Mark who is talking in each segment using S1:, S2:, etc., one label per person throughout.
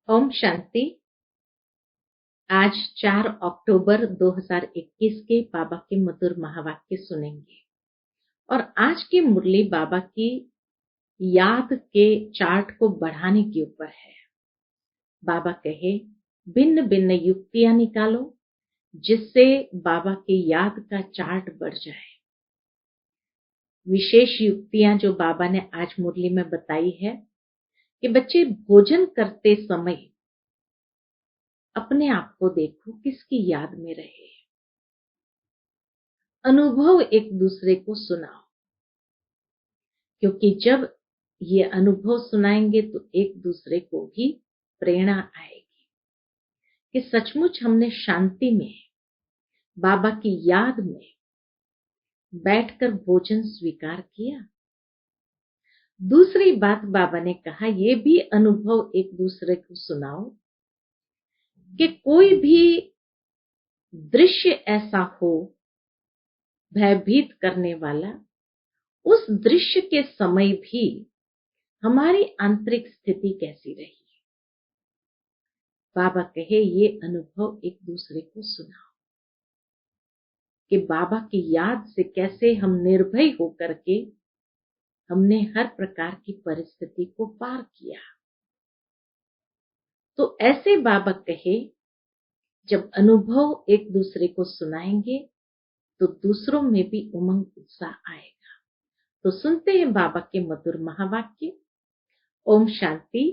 S1: ओम शांति। आज 4 अक्टूबर 2021 के बाबा के मधुर महावाक्य सुनेंगे और आज की मुरली बाबा की याद के चार्ट को बढ़ाने के ऊपर है। बाबा कहे भिन्न भिन्न युक्तियां निकालो जिससे बाबा की याद का चार्ट बढ़ जाए। विशेष युक्तियां जो बाबा ने आज मुरली में बताई है कि बच्चे भोजन करते समय अपने आप को देखो किसकी याद में रहे। अनुभव एक दूसरे को सुनाओ, क्योंकि जब ये अनुभव सुनाएंगे तो एक दूसरे को भी प्रेरणा आएगी कि सचमुच हमने शांति में बाबा की याद में बैठकर भोजन स्वीकार किया। दूसरी बात बाबा ने कहा ये भी अनुभव एक दूसरे को सुनाओ कि कोई भी दृश्य ऐसा हो भयभीत करने वाला, उस दृश्य के समय भी हमारी आंतरिक स्थिति कैसी रही। बाबा कहे ये अनुभव एक दूसरे को सुनाओ कि बाबा की याद से कैसे हम निर्भय होकर के हमने हर प्रकार की परिस्थिति को पार किया। तो ऐसे बाबा कहे जब अनुभव एक दूसरे को सुनाएंगे तो दूसरों में भी उमंग उत्साह आएगा। तो सुनते हैं बाबा के मधुर महावाक्य। ओम शांति।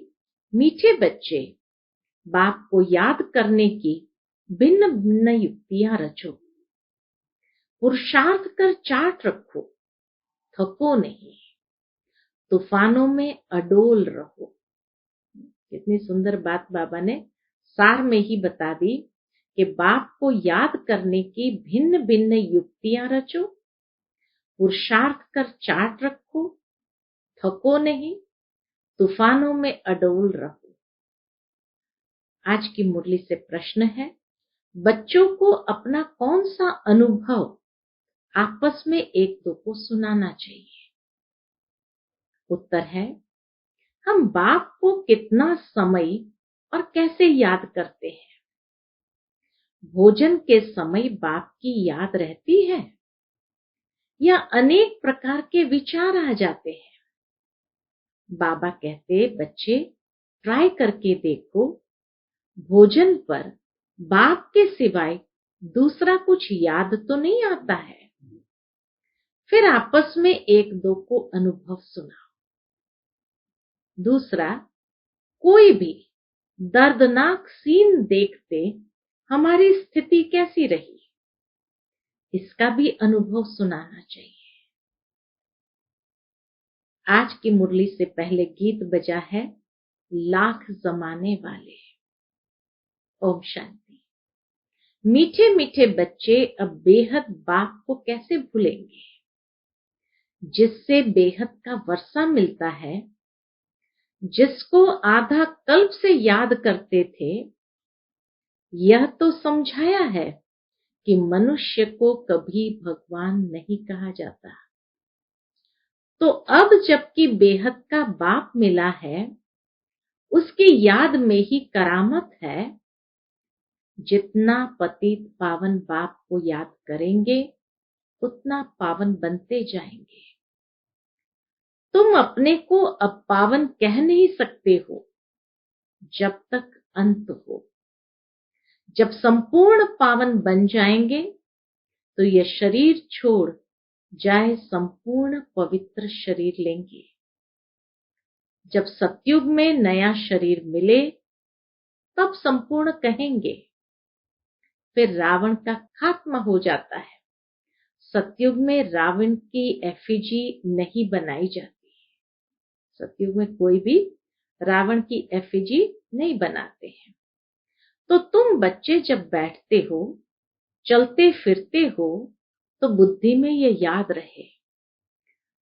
S1: मीठे बच्चे, बाप को याद करने की भिन्न भिन्न युक्तियां रचो, पुरुषार्थ कर चार्ट रखो, थको नहीं, तूफानों में अडोल रहो। कितनी सुंदर बात बाबा ने सार में ही बता दी कि बाप को याद करने की भिन्न भिन्न युक्तियां रचो, पुरुषार्थ कर चार्ट रखो, थको नहीं, तूफानों में अडोल रहो। आज की मुरली से प्रश्न है, बच्चों को अपना कौन सा अनुभव आपस में एक दो को सुनाना चाहिए। उत्तर है, हम बाप को कितना समय और कैसे याद करते हैं। भोजन के समय बाप की याद रहती है या अनेक प्रकार के विचार आ जाते हैं। बाबा कहते बच्चे ट्राई करके देखो, भोजन पर बाप के सिवाय दूसरा कुछ याद तो नहीं आता है। फिर आपस में एक दो को अनुभव सुनाओ। दूसरा, कोई भी दर्दनाक सीन देखते हमारी स्थिति कैसी रही, इसका भी अनुभव सुनाना चाहिए। आज की मुरली से पहले गीत बजा है लाख जमाने वाले। ओम शांति। मीठे मीठे बच्चे अब बेहद बाप को कैसे भूलेंगे, जिससे बेहद का वर्षा मिलता है, जिसको आधा कल्प से याद करते थे। यह तो समझाया है कि मनुष्य को कभी भगवान नहीं कहा जाता। तो अब जबकि बेहद का बाप मिला है, उसकी याद में ही करामत है। जितना पतित पावन बाप को याद करेंगे उतना पावन बनते जाएंगे। तुम अपने को अब पावन कह नहीं सकते हो जब तक अंत हो। जब संपूर्ण पावन बन जाएंगे तो यह शरीर छोड़ जाए संपूर्ण पवित्र शरीर लेंगे। जब सतयुग में नया शरीर मिले तब संपूर्ण कहेंगे। फिर रावण का खात्मा हो जाता है। सतयुग में रावण की एफिजी नहीं बनाई जाती है। सतयुग में कोई भी रावण की एफिजी नहीं बनाते हैं। तो तुम बच्चे जब बैठते हो, चलते फिरते हो, तो बुद्धि में ये याद रहे,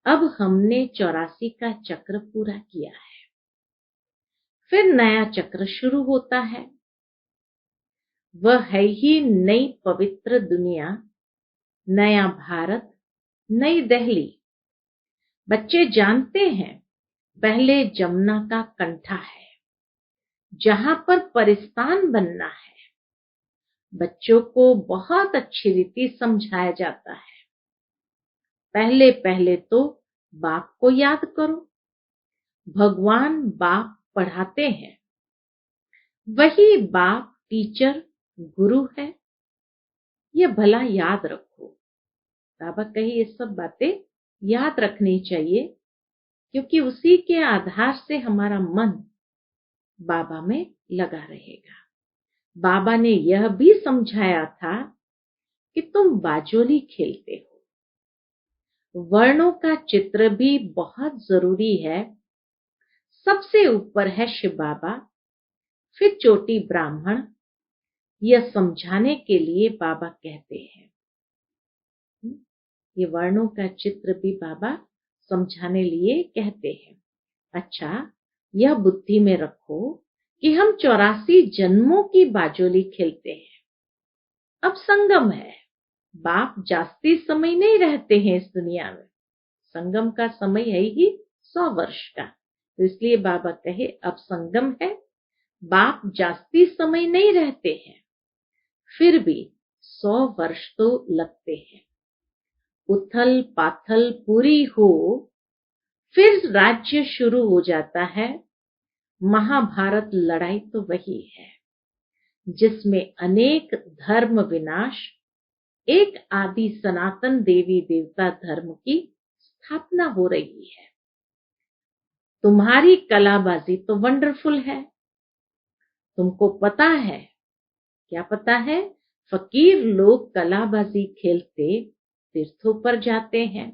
S1: अब हमने 84 का चक्र पूरा किया है। फिर नया चक्र शुरू होता है। वह है ही नई पवित्र दुनिया, नया भारत, नई दिल्ली। बच्चे जानते हैं पहले जमुना का कंठा है, जहां पर परिस्तान बनना है, बच्चों को बहुत अच्छी रीति समझाया जाता है। पहले पहले तो बाप को याद करो। भगवान बाप पढ़ाते हैं, वही बाप टीचर गुरु है, ये भला याद रखो। बाबा कहे ये सब बातें याद रखनी चाहिए, क्योंकि उसी के आधार से हमारा मन बाबा में लगा रहेगा। बाबा ने यह भी समझाया था कि तुम बाजोली खेलते हो। वर्णों का चित्र भी बहुत जरूरी है। सबसे ऊपर है शिव बाबा, फिर चोटी ब्राह्मण। यह समझाने के लिए बाबा कहते हैं। ये वर्णों का चित्र भी बाबा समझाने लिए कहते हैं। अच्छा, यह बुद्धि में रखो कि हम 84 जन्मों की बाजोली खेलते हैं। अब संगम है, बाप जास्ती समय नहीं रहते हैं इस दुनिया में। संगम का समय है ही 100 वर्ष का, तो इसलिए बाबा कहे अब संगम है, बाप जास्ती समय नहीं रहते हैं, फिर भी 100 वर्ष तो लगते हैं। उथल पाथल पूरी हो, फिर राज्य शुरू हो जाता है। महाभारत लड़ाई तो वही है, जिसमें अनेक धर्म विनाश, एक आदि सनातन देवी देवता धर्म की स्थापना हो रही है। तुम्हारी कलाबाजी तो वंडरफुल है। तुमको पता है, क्या पता है? फकीर लोग कलाबाजी खेलते तीर्थों पर जाते हैं।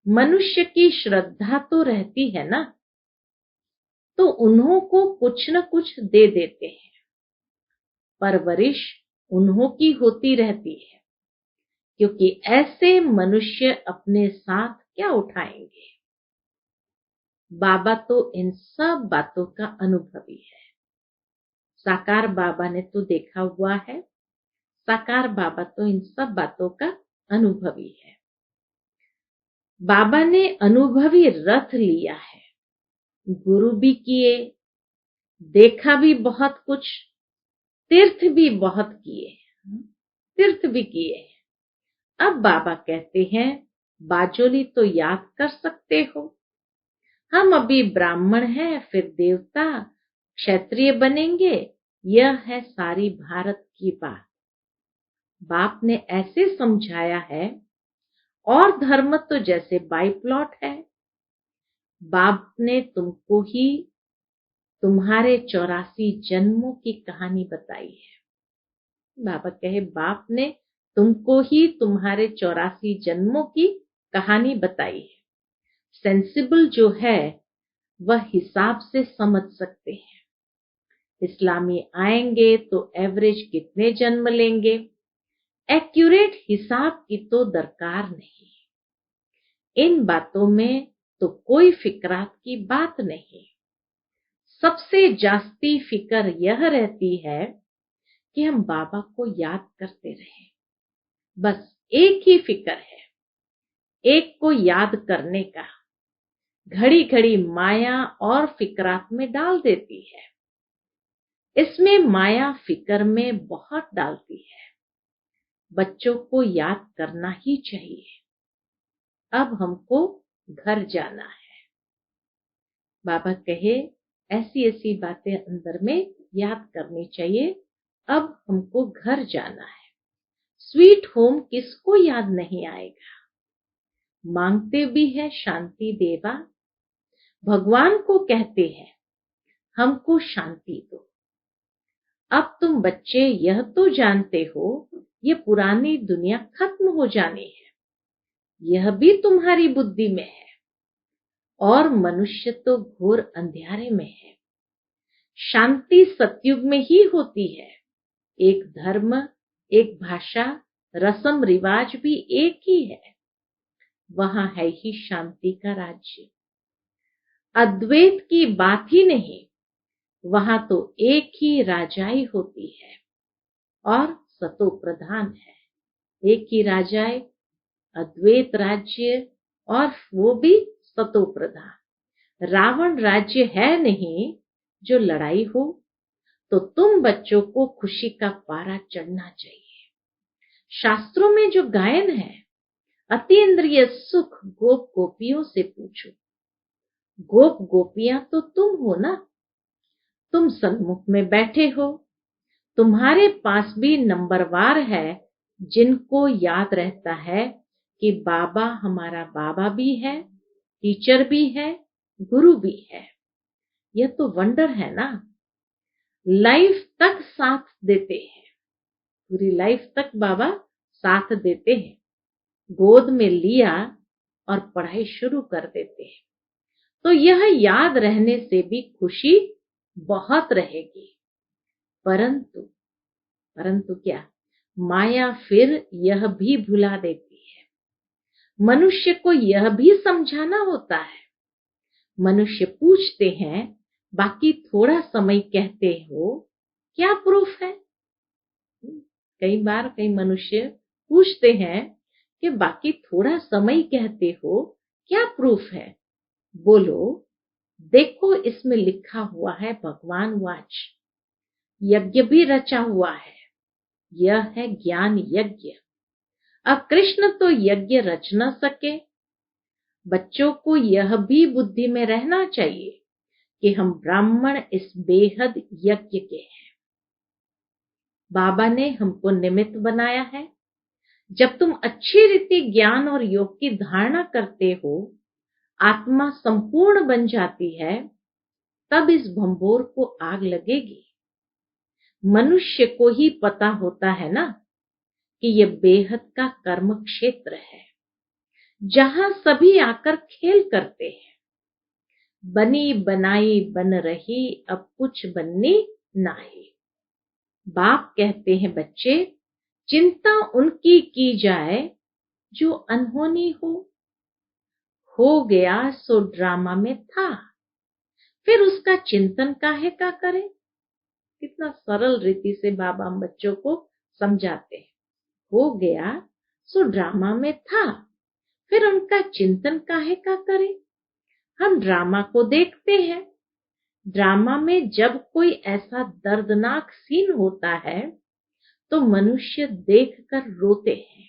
S1: मनुष्य की श्रद्धा तो रहती है ना, तो उन्हों को कुछ न कुछ दे देते हैं। परवरिश उन्हों की होती रहती है, क्योंकि ऐसे मनुष्य अपने साथ क्या उठाएंगे। बाबा तो इन सब बातों का अनुभवी है। साकार बाबा ने तो देखा हुआ है। साकार बाबा तो इन सब बातों का अनुभवी है। बाबा ने अनुभवी रथ लिया है, गुरु भी किए, देखा भी बहुत कुछ, तीर्थ भी बहुत किए, तीर्थ भी किए। अब बाबा कहते हैं बाजोली तो याद कर सकते हो। हम अभी ब्राह्मण हैं, फिर देवता, क्षत्रिय बनेंगे। यह है सारी भारत की बात। बाप ने ऐसे समझाया है, और धर्म तो जैसे बाई प्लॉट है। बाप ने तुमको ही तुम्हारे 84 जन्मों की कहानी बताई है। बाबा कहे बाप ने तुमको ही तुम्हारे 84 जन्मों की कहानी बताई है। सेंसिबल जो है वह हिसाब से समझ सकते हैं। इस्लामी आएंगे तो एवरेज कितने जन्म लेंगे, एक्यूरेट हिसाब की तो दरकार नहीं। इन बातों में तो कोई फिक्रात की बात नहीं। सबसे जास्ती फिक्र यह रहती है कि हम बाबा को याद करते रहें। बस एक ही फिक्र है, एक को याद करने का। घड़ी घड़ी माया और फिक्रात में डाल देती है। इसमें माया फिक्र में बहुत डालती है। बच्चों को याद करना ही चाहिए। अब हमको घर जाना है। बाबा कहे ऐसी ऐसी बातें अंदर में याद करनी चाहिए। अब हमको घर जाना है। स्वीट होम किसको याद नहीं आएगा। मांगते भी है शांति देवा। भगवान को कहते हैं हमको शांति दो। अब तुम बच्चे यह तो जानते हो ये पुरानी दुनिया खत्म हो जानी है, यह भी तुम्हारी बुद्धि में है। और मनुष्य तो घोर अंधेरे में है। शांति सतयुग में ही होती है। एक धर्म, एक भाषा, रस्म रिवाज भी एक ही है। वहां है ही शांति का राज्य। अद्वैत की बात ही नहीं, वहां तो एक ही राजाई होती है और सतो प्रधान है। एक ही राजाई, अद्वैत राज्य, और वो भी सतो प्रधान। रावण राज्य है नहीं, जो लड़ाई हो, तो तुम बच्चों को खुशी का पारा चढ़ना चाहिए। शास्त्रों में जो गायन है, अतीन्द्रिय सुख गोप गोपियों से पूछो। गोप गोपियां तो तुम हो ना, तुम सन्मुख में बैठे हो, तुम्हारे पास भी नंबरवार है जिनको याद रहता है कि बाबा हमारा बाबा भी है, टीचर भी है, गुरु भी है। यह तो वंडर है ना। लाइफ तक साथ देते हैं, पूरी लाइफ तक बाबा साथ देते हैं। गोद में लिया और पढ़ाई शुरू कर देते हैं। तो यह याद रहने से भी खुशी बहुत रहेगी। परंतु क्या, माया फिर यह भी भुला देती है। मनुष्य को यह भी समझाना होता है। मनुष्य पूछते हैं, बाकी थोड़ा समय कहते हो, क्या प्रूफ है? कई बार कई मनुष्य पूछते हैं कि बाकी थोड़ा समय कहते हो, क्या प्रूफ है? बोलो, देखो इसमें लिखा हुआ है भगवान वाच, यज्ञ भी रचा हुआ है, यह है ज्ञान यज्ञ। अब कृष्ण तो यज्ञ रच न सके। बच्चों को यह भी बुद्धि में रहना चाहिए कि हम ब्राह्मण इस बेहद यज्ञ के हैं। बाबा ने हमको निमित्त बनाया है। जब तुम अच्छी रीति ज्ञान और योग की धारणा करते हो, आत्मा संपूर्ण बन जाती है, तब इस भंबोर को आग लगेगी। मनुष्य को ही पता होता है ना कि यह बेहद का कर्म क्षेत्र है, जहां सभी आकर खेल करते हैं। बनी बनाई बन रही, अब कुछ बननी नाही। बाप कहते हैं, बच्चे चिंता उनकी की जाए जो अनहोनी हो गया सो ड्रामा में था, फिर उसका चिंतन काहे का करे। कितना सरल रीति से बाबा हम बच्चों को समझाते हैं। हो गया सो ड्रामा में था, फिर उनका चिंतन काहे का करे। हम ड्रामा को देखते हैं। ड्रामा में जब कोई ऐसा दर्दनाक सीन होता है तो मनुष्य देखकर रोते हैं।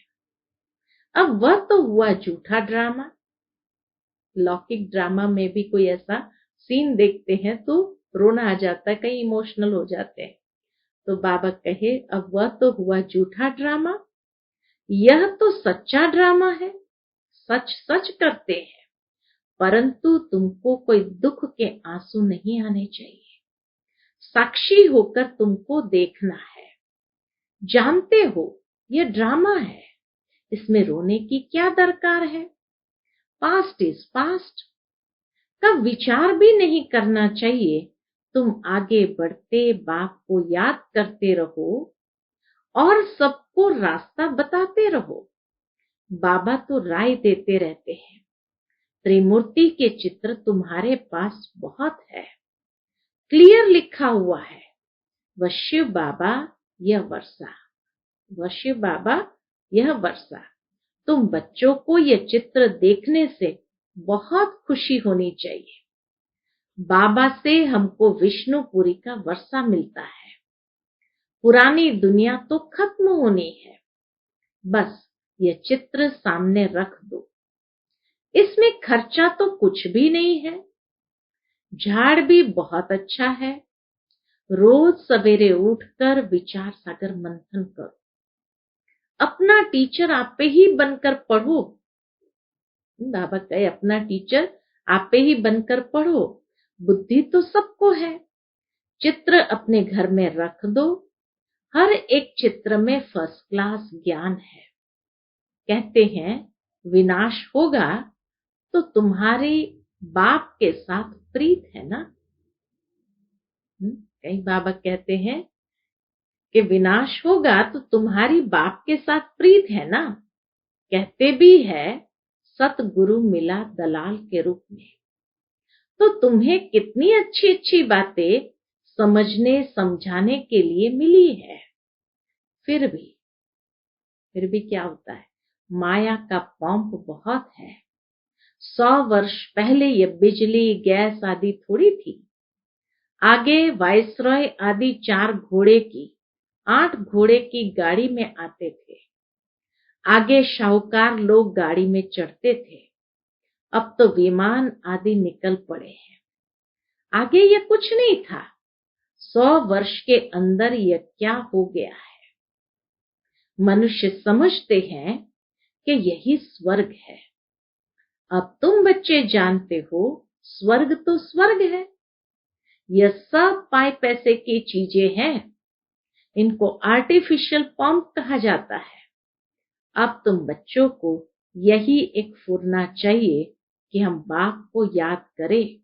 S1: अब वह तो हुआ झूठा ड्रामा। लौकिक ड्रामा में भी कोई ऐसा सीन देखते हैं तो रोना आ जाता है, कहीं इमोशनल हो जाते हैं। तो बाबा कहे, अब वह तो हुआ झूठा ड्रामा, यह तो सच्चा ड्रामा है। सच सच करते हैं, परंतु तुमको कोई दुख के आंसू नहीं आने चाहिए। साक्षी होकर तुमको देखना है। जानते हो यह ड्रामा है, इसमें रोने की क्या दरकार है। पास्ट इज पास्ट का विचार भी नहीं करना चाहिए। तुम आगे बढ़ते बाप को याद करते रहो और सबको रास्ता बताते रहो। बाबा तो राय देते रहते हैं। त्रिमूर्ति के चित्र तुम्हारे पास बहुत है, क्लियर लिखा हुआ है, वह शिव बाबा यह वर्षा, वह शिव बाबा यह वर्षा। तुम बच्चों को यह चित्र देखने से बहुत खुशी होनी चाहिए। बाबा से हमको विष्णुपुरी का वर्षा मिलता है। पुरानी दुनिया तो खत्म होनी है, बस यह चित्र सामने रख दो। इसमें खर्चा तो कुछ भी नहीं है। झाड़ भी बहुत अच्छा है। रोज सवेरे उठकर विचार सागर मंथन करो। अपना टीचर आप पे ही बनकर पढ़ो। बाबा कहे, अपना टीचर आप पे ही बनकर पढ़ो। बुद्धि तो सबको है। चित्र अपने घर में रख दो। हर एक चित्र में फर्स्ट क्लास ज्ञान है। कहते हैं, विनाश होगा तो तुम्हारे बाप के साथ प्रीत है ना। कई बाबा कहते हैं कि विनाश होगा तो तुम्हारी बाप के साथ प्रीत है ना। कहते भी है, सतगुरु मिला दलाल के रूप में। तो तुम्हें कितनी अच्छी अच्छी बातें समझने समझाने के लिए मिली है। फिर भी क्या होता है, माया का पंप बहुत है। 100 वर्ष पहले ये बिजली गैस आदि थोड़ी थी। आगे वायसरॉय आदि 8 घोड़े की गाड़ी में आते थे। आगे शाहूकार लोग गाड़ी में चढ़ते थे। अब तो विमान आदि निकल पड़े हैं। आगे यह कुछ नहीं था। 100 वर्ष के अंदर यह क्या हो गया है। मनुष्य समझते हैं कि यही स्वर्ग है। अब तुम बच्चे जानते हो, स्वर्ग तो स्वर्ग है। यह सब पाए पैसे की चीजें हैं। इनको आर्टिफिशियल पंप कहा जाता है। अब तुम बच्चों को यही एक फुरना चाहिए कि हम बाप को याद करें,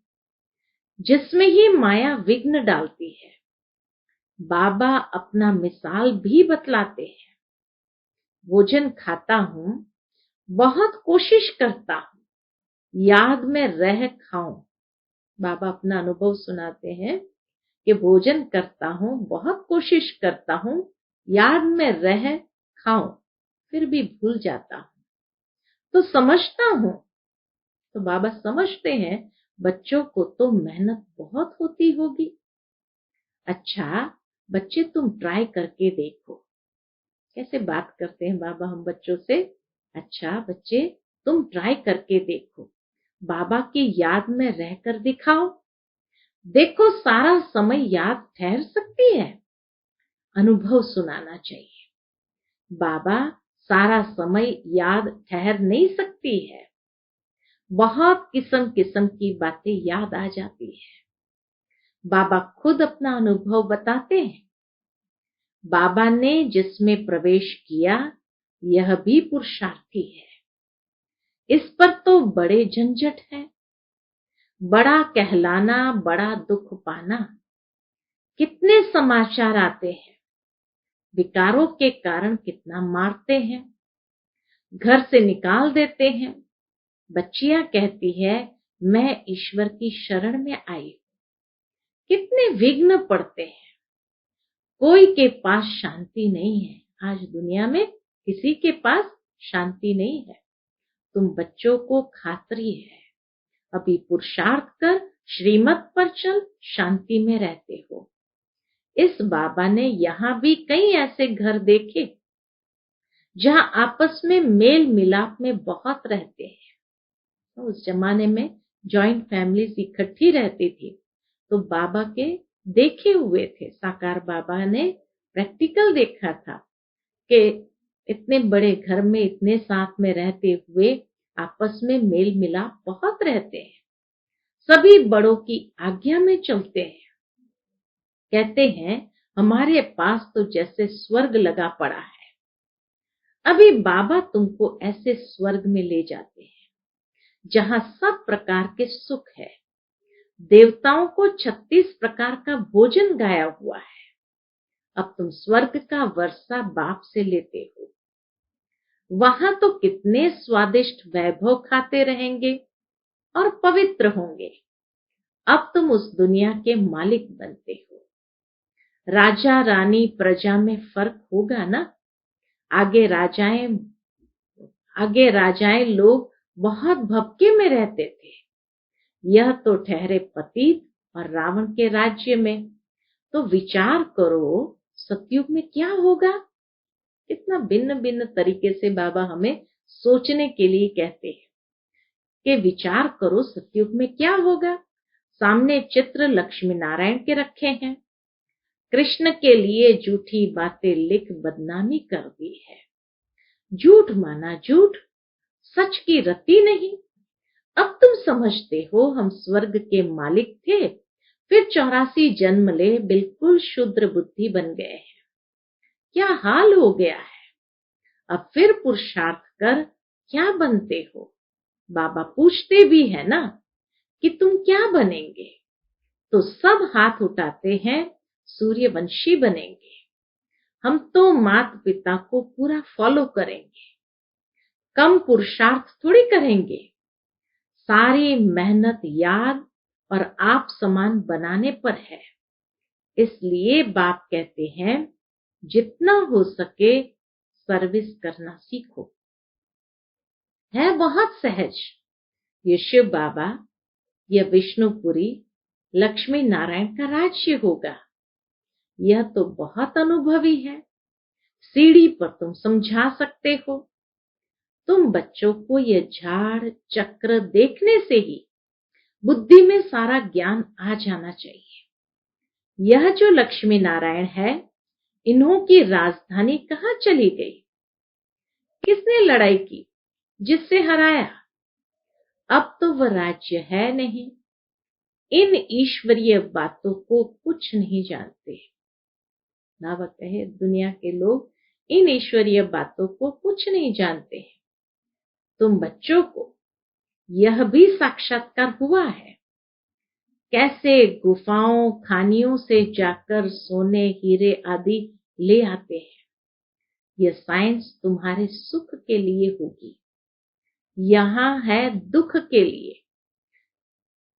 S1: जिसमें ही माया विघ्न डालती है। बाबा अपना मिसाल भी बतलाते हैं। भोजन खाता हूं, बहुत कोशिश करता हूं, याद में रह खाऊं। बाबा अपना अनुभव सुनाते हैं कि भोजन करता हूं, बहुत कोशिश करता हूं, याद में रह खाऊं, फिर भी भूल जाता हूं, तो समझता हूं। तो बाबा समझते हैं बच्चों को तो मेहनत बहुत होती होगी। अच्छा बच्चे, तुम ट्राई करके देखो। कैसे बात करते हैं बाबा हम बच्चों से। अच्छा बच्चे, तुम ट्राई करके देखो, बाबा की याद में रहकर दिखाओ। देखो सारा समय याद ठहर सकती है। अनुभव सुनाना चाहिए। बाबा, सारा समय याद ठहर नहीं सकती है। बहुत किस्म किस्म की बातें याद आ जाती है। बाबा खुद अपना अनुभव बताते हैं। बाबा ने जिसमें प्रवेश किया, यह भी पुरुषार्थी है। इस पर तो बड़े झंझट है। बड़ा कहलाना, बड़ा दुख पाना। कितने समाचार आते हैं। विकारों के कारण कितना मारते हैं, घर से निकाल देते हैं। बच्चियां कहती है, मैं ईश्वर की शरण में आई। कितने विघ्न पड़ते हैं। कोई के पास शांति नहीं है। आज दुनिया में किसी के पास शांति नहीं है। तुम बच्चों को खातरी है, अभी पुरुषार्थ कर श्रीमत पर चल, शांति में रहते हो। इस बाबा ने यहाँ भी कई ऐसे घर देखे जहां आपस में मेल मिलाप में बहुत रहते हैं। उस जमाने में जॉइंट फैमिलीज इकट्ठी रहती थी, तो बाबा के देखे हुए थे। साकार बाबा ने प्रैक्टिकल देखा था कि इतने बड़े घर में इतने साथ में रहते हुए आपस में मेल मिलाप बहुत रहते हैं। सभी बड़ों की आज्ञा में चलते हैं। कहते हैं हमारे पास तो जैसे स्वर्ग लगा पड़ा है। अभी बाबा तुमको ऐसे स्वर्ग में ले जाते हैं जहां सब प्रकार के सुख है। देवताओं को 36 प्रकार का भोजन गाया हुआ है। अब तुम स्वर्ग का वर्षा बाप से लेते हो। वहां तो कितने स्वादिष्ट वैभव खाते रहेंगे और पवित्र होंगे। अब तुम उस दुनिया के मालिक बनते हो। राजा रानी प्रजा में फर्क होगा ना। आगे राजाएं लोग बहुत भपके में रहते थे। यह तो ठहरे पतित और रावण के राज्य में। तो विचार करो सतयुग में क्या होगा। कितना भिन्न भिन्न तरीके से बाबा हमें सोचने के लिए कहते हैं कि विचार करो सतयुग में क्या होगा। सामने चित्र लक्ष्मी नारायण के रखे हैं। कृष्ण के लिए झूठी बातें लिख बदनामी कर दी है। झूठ माना झूठ, सच की रति नहीं। अब तुम समझते हो हम स्वर्ग के मालिक थे, फिर 84 जन्म ले बिल्कुल शुद्र बुद्धि बन गए हैं। क्या हाल हो गया है। अब फिर पुरुषार्थ कर क्या बनते हो। बाबा पूछते भी है ना कि तुम क्या बनेंगे, तो सब हाथ उठाते हैं सूर्यवंशी बनेंगे। हम तो माता पिता को पूरा फॉलो करेंगे, कम पुरुषार्थ थोड़ी करेंगे। सारी मेहनत याद और आप समान बनाने पर है। इसलिए बाप कहते हैं जितना हो सके सर्विस करना सीखो। है बहुत सहज। ये शिव बाबा, ये विष्णुपुरी, लक्ष्मी नारायण का राज्य होगा। यह तो बहुत अनुभवी है, सीढ़ी पर तुम समझा सकते हो। तुम बच्चों को यह झाड़ चक्र देखने से ही बुद्धि में सारा ज्ञान आ जाना चाहिए। यह जो लक्ष्मी नारायण है, इन्हों की राजधानी कहाँ चली गई? किसने लड़ाई की, जिससे हराया? अब तो वह राज्य है नहीं। इन ईश्वरीय बातों को कुछ नहीं जानते। बाबा कहे दुनिया के लोग इन ईश्वरीय बातों को कुछ नहीं जानते हैं। तुम बच्चों को यह भी साक्षात्कार हुआ है, कैसे गुफाओं खानियों से जाकर सोने हीरे आदि ले आते हैं। यह साइंस तुम्हारे सुख के लिए होगी, यहाँ है दुख के लिए।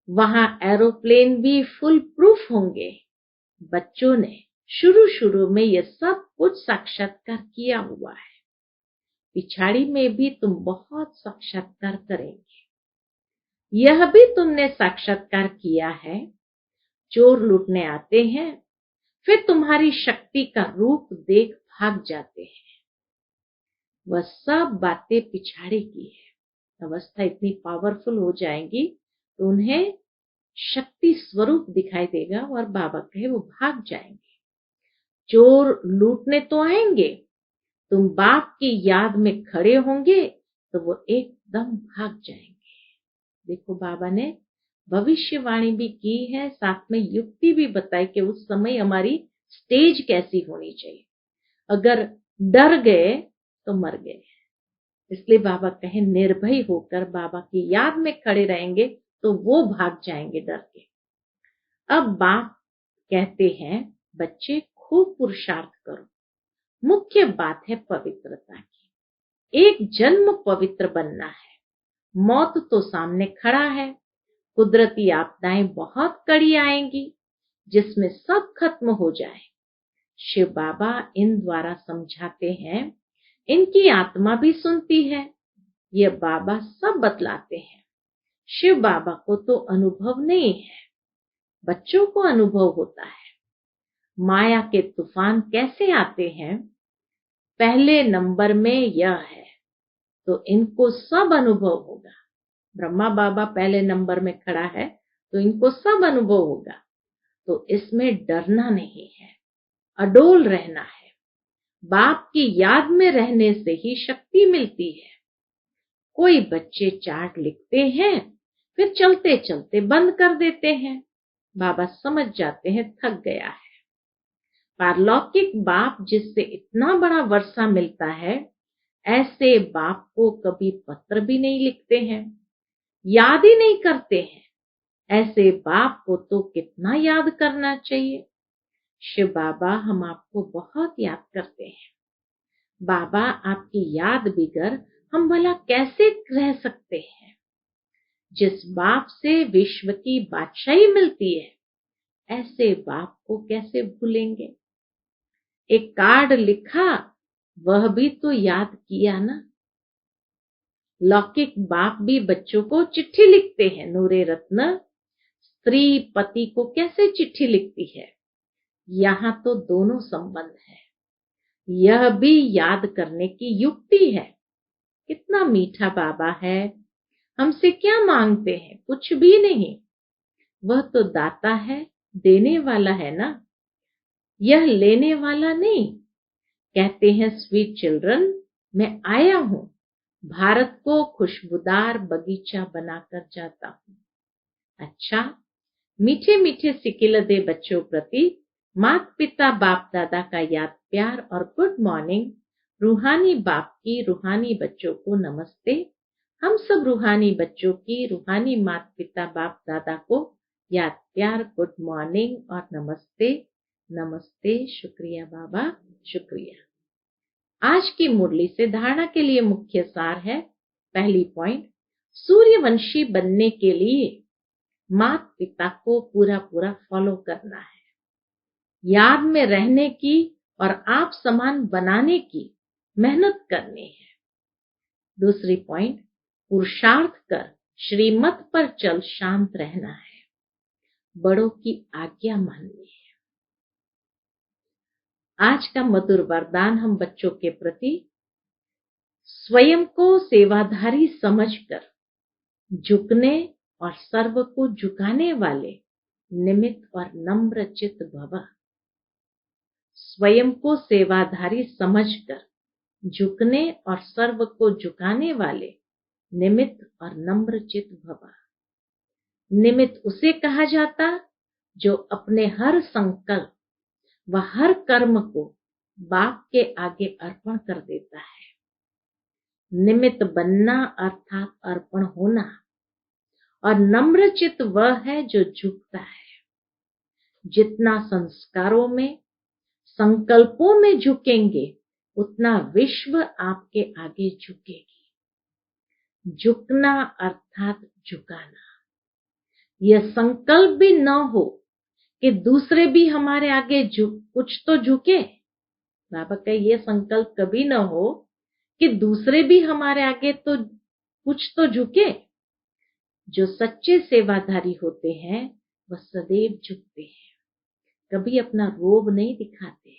S1: वहां एरोप्लेन भी फुल प्रूफ होंगे। बच्चों ने शुरू में यह सब कुछ साक्षात्कार किया हुआ है, पिछाड़ी में भी तुम बहुत साक्षात्कार करेंगे। यह भी तुमने साक्षात्कार किया है, चोर लूटने आते हैं, फिर तुम्हारी शक्ति का रूप देख भाग जाते हैं। वह सब बातें पिछाड़ी की है। अवस्था इतनी पावरफुल हो जाएंगी तो उन्हें शक्ति स्वरूप दिखाई देगा और बाबा कहे वो भाग जाएंगे। चोर लूटने तो आएंगे, तुम बाप की याद में खड़े होंगे तो वो एकदम भाग जाएंगे। देखो बाबा ने भविष्यवाणी भी की है, साथ में युक्ति भी बताई कि उस समय हमारी स्टेज कैसी होनी चाहिए। अगर डर गए तो मर गए। इसलिए बाबा कहे निर्भय होकर बाबा की याद में खड़े रहेंगे तो वो भाग जाएंगे डर के। अब बाप कहते हैं बच्चे खूब पुरुषार्थ करो। मुख्य बात है पवित्रता की। एक जन्म पवित्र बनना है। मौत तो सामने खड़ा है, कुदरती आपदाएं बहुत कड़ी आएंगी जिसमें सब खत्म हो जाए। शिव बाबा इन द्वारा समझाते हैं, इनकी आत्मा भी सुनती है। ये बाबा सब बतलाते हैं। शिव बाबा को तो अनुभव नहीं है, बच्चों को अनुभव होता है। माया के तूफान कैसे आते हैं? पहले नंबर में यह है तो इनको सब अनुभव होगा। ब्रह्मा बाबा पहले नंबर में खड़ा है तो इनको सब अनुभव होगा। तो इसमें डरना नहीं है, अडोल रहना है। बाप की याद में रहने से ही शक्ति मिलती है। कोई बच्चे चार्ट लिखते हैं, फिर चलते चलते बंद कर देते हैं। बाबा समझ जाते हैं थक गया है। पारलौकिक बाप जिससे इतना बड़ा वर्षा मिलता है, ऐसे बाप को कभी पत्र भी नहीं लिखते हैं, याद ही नहीं करते हैं। ऐसे बाप को तो कितना याद करना चाहिए। शिव बाबा हम आपको बहुत याद करते हैं। बाबा आपकी याद बिगर हम भला कैसे रह सकते हैं? जिस बाप से विश्व की बादशाही मिलती है, ऐसे बाप को कैसे भूलेंगे? एक कार्ड लिखा, वह भी तो याद किया ना। लौकिक बाप भी बच्चों को चिट्ठी लिखते हैं। नूरे रत्न स्त्री पति को कैसे चिट्ठी लिखती है? यहाँ तो दोनों संबंध है। यह भी याद करने की युक्ति है। कितना मीठा बाबा है। हमसे क्या मांगते हैं? कुछ भी नहीं। वह तो दाता है, देने वाला है ना, यह लेने वाला नहीं। कहते हैं स्वीट चिल्ड्रन, मैं आया हूं, भारत को खुशबूदार बगीचा बनाकर जाता हूं। अच्छा, मीठे मीठे सिकिलदे बच्चों प्रति माता पिता बाप दादा का याद प्यार और गुड मॉर्निंग। रूहानी बाप की रूहानी बच्चों को नमस्ते। हम सब रूहानी बच्चों की रूहानी माता पिता बाप दादा को याद प्यार गुड मॉर्निंग और नमस्ते। नमस्ते, शुक्रिया बाबा, शुक्रिया। आज की मुरली से धारणा के लिए मुख्य सार है। पहली पॉइंट, सूर्यवंशी बनने के लिए माता पिता को पूरा फॉलो करना है। याद में रहने की और आप समान बनाने की मेहनत करनी है। दूसरी पॉइंट, पुरुषार्थ कर श्रीमत पर चल शांत रहना है। बड़ों की आज्ञा माननी है। आज का मधुर वरदान हम बच्चों के प्रति स्वयं को सेवाधारी समझकर झुकने और सर्व को झुकाने वाले निमित्त और नम्र चित्त भव। स्वयं को सेवाधारी समझकर झुकने और सर्व को झुकाने वाले निमित्त और नम्र चित्त भव। निमित्त उसे कहा जाता जो अपने हर संकल्प व हर कर्म को बाप के आगे अर्पण कर देता है। निमित्त बनना अर्थात अर्पण होना, और नम्र चित्त वह है जो झुकता है। जितना संस्कारों में, संकल्पों में झुकेंगे, उतना विश्व आपके आगे झुकेगी। झुकना अर्थात झुकाना। यह संकल्प भी न हो कि दूसरे भी हमारे आगे कुछ तो झुके। बाबा का ये संकल्प कभी न हो कि दूसरे भी हमारे आगे तो कुछ तो झुके। जो सच्चे सेवाधारी होते हैं वह सदैव झुकते हैं, कभी अपना रोब नहीं दिखाते।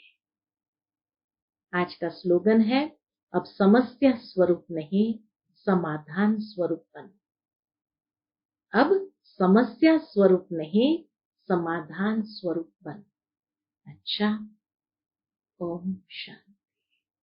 S1: आज का स्लोगन है, अब समस्या स्वरूप नहीं, समाधान स्वरूप बन। अब समस्या स्वरूप नहीं, समाधान स्वरूप बन। अच्छा, ओम शांति।